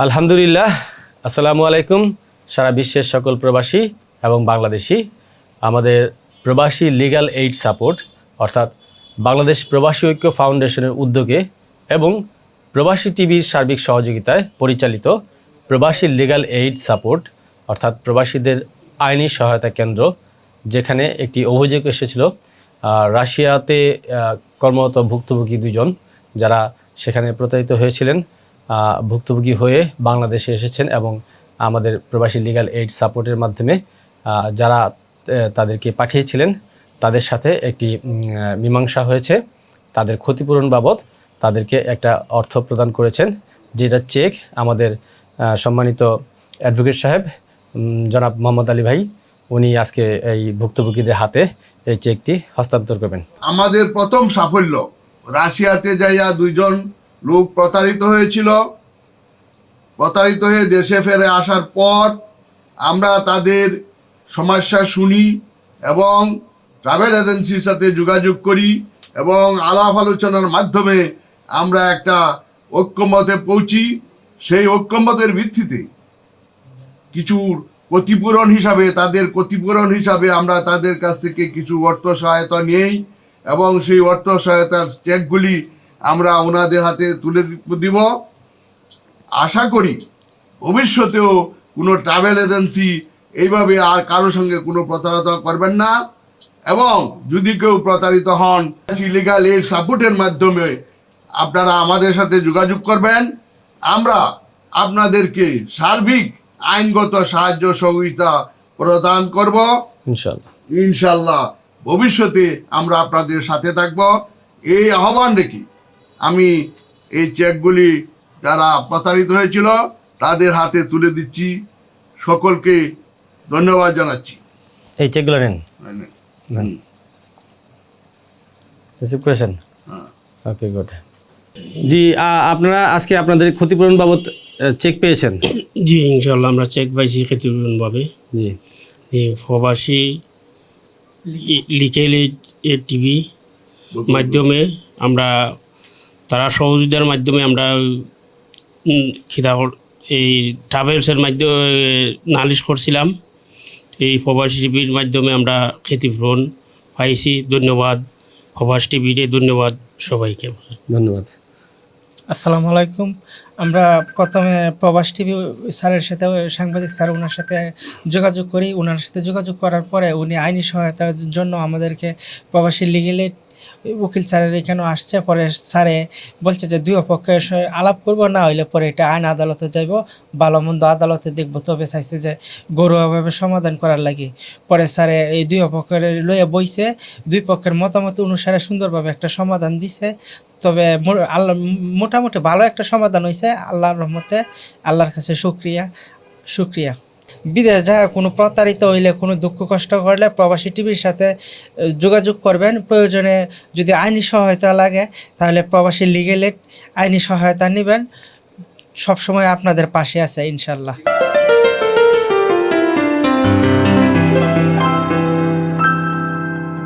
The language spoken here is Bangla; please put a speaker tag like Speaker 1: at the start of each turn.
Speaker 1: আলহামদুলিল্লাহ, আসসালামু আলাইকুম। সারা বিশ্বের সকল প্রবাসী এবং বাংলাদেশি আমাদের প্রবাসী লিগ্যাল এইড সাপোর্ট অর্থাৎ বাংলাদেশ প্রবাসী ঐক্য ফাউন্ডেশনের উদ্যোগে এবং প্রবাসী টিভির সার্বিক সহযোগিতায় পরিচালিত প্রবাসী লিগ্যাল এইড সাপোর্ট অর্থাৎ প্রবাসীদের আইনি সহায়তা কেন্দ্র, যেখানে একটি অভিযোগ এসেছিল রাশিয়াতে কর্মরত ভুক্তভোগী দুজন যারা সেখানে প্রতারিত হয়েছিলেন, ভুক্তভোগী হয়ে বাংলাদেশে এসেছেন এবং আমাদের প্রবাসী লিগ্যাল এইড সাপোর্টের মাধ্যমে যারা তাদেরকে পাঠিয়েছিলেন তাদের সাথে একটি মীমাংসা হয়েছে। তাদের ক্ষতিপূরণ বাবদ তাদেরকে একটা অর্থ প্রদান করেছেন, যেটা চেক আমাদের সম্মানিত অ্যাডভোকেট সাহেব জনাব মোহাম্মদ আলী ভাই উনি আজকে এই ভুক্তভোগীদের হাতে এই চেকটি হস্তান্তর করবেন।
Speaker 2: আমাদের প্রথম সাফল্য, রাশিয়াতে যাইয়া দুইজন লোক প্রতারিত হয়েছিল। প্রতারিত হয়ে দেশে ফিরে আসার পর আমরা তাদের সমস্যা শুনি এবং ট্রাভেল এজেন্সির সাথে যোগাযোগ করি এবং আলাপ আলোচনার মাধ্যমে আমরা একটা ঐক্যমতে পৌঁছি। সেই ঐক্যমতের ভিত্তিতে কিছু ক্ষতিপূরণ হিসাবে আমরা তাদের কাছ থেকে কিছু অর্থ সহায়তা নিই এবং সেই অর্থ সহায়তার চেকগুলি আমরা ওনাদের হাতে তুলে দিব। আশা করি ভবিষ্যতেও কোনো ট্রাভেল এজেন্সি এইভাবে আর কারোর সঙ্গে কোনো প্রতারণা করবেন না এবং যদি কেউ প্রতারিত হন লিগ্যাল এইড সাপোর্টের মাধ্যমে আপনারা আমাদের সাথে যোগাযোগ করবেন। আমরা আপনাদেরকে সার্বিক আইনগত সাহায্য সহযোগিতা প্রদান করব ইনশাল্লাহ। ভবিষ্যতে আমরা আপনাদের সাথে থাকব এই আহ্বান রেখে আমি এই চেকগুলি যারা প্রতারিত হয়েছিল তাদের হাতে তুলে দিচ্ছি। সকলকে ধন্যবাদ জানাচ্ছি।
Speaker 1: এই চেকগুলো নেন, রিসিভ করেছেন? ওকে, গুড। জি, আপনারা আজকে আপনাদের ক্ষতিপূরণ বাবদ চেক পেয়েছেন?
Speaker 3: জি, ইনশাল্লাহ আমরা চেক পাইছি ক্ষতিপূরণ পাবে। জি, প্রবাসী লিগ্যাল এইড টিভি মাধ্যমে আমরা তারা সহযোগিতার মাধ্যমে আমরা এই ট্রাভেলসের মাধ্যমে নালিশ করছিলাম। এই প্রবাসী টিভির মাধ্যমে আমরা ক্ষতিপূরণ পাইছি। ধন্যবাদ প্রবাসী টিভিতে, ধন্যবাদ সবাইকে,
Speaker 1: ধন্যবাদ।
Speaker 4: আসসালামু আলাইকুম। আমরা প্রথমে প্রবাসী টিভি স্যারের সাথে, সাংবাদিক স্যার ওনার সাথে যোগাযোগ করি। ওনার সাথে যোগাযোগ করার পরে উনি আইনি সহায়তার জন্য আমাদেরকে প্রবাসী লিগ্যাল এইড উকিল স্যারের এখানেও আসছে। পরে স্যারে বলছে যে দুই পক্ষের আলাপ করবো, না হইলে পরে এটা আইন আদালতে যাইব, ভালো মন্দ আদালতে দেখবো। তবে চাইছে যে ঘরোয়াভাবে সমাধান করার লাগে। পরে স্যারে এই দুই পক্ষের লইয়া বইছে, দুই পক্ষের মতামত অনুসারে সুন্দরভাবে একটা সমাধান দিছে। তবে আল্লাহ মোটামুটি ভালো একটা সমাধান হয়েছে আল্লাহর রহমতে। আল্লাহর কাছে শুক্রিয়া। বিদেশ যা কোনো প্রতারিত হইলে, কোনো দুঃখ কষ্ট করলে প্রবাসী টিভির সাথে যোগাযোগ করবেন। প্রয়োজনে যদি আইনি সহায়তা লাগে তাহলে প্রবাসী লিগ্যাল এইড আইনি সহায়তা নেবেন। সবসময় আপনাদের পাশে আছে ইনশাল্লাহ।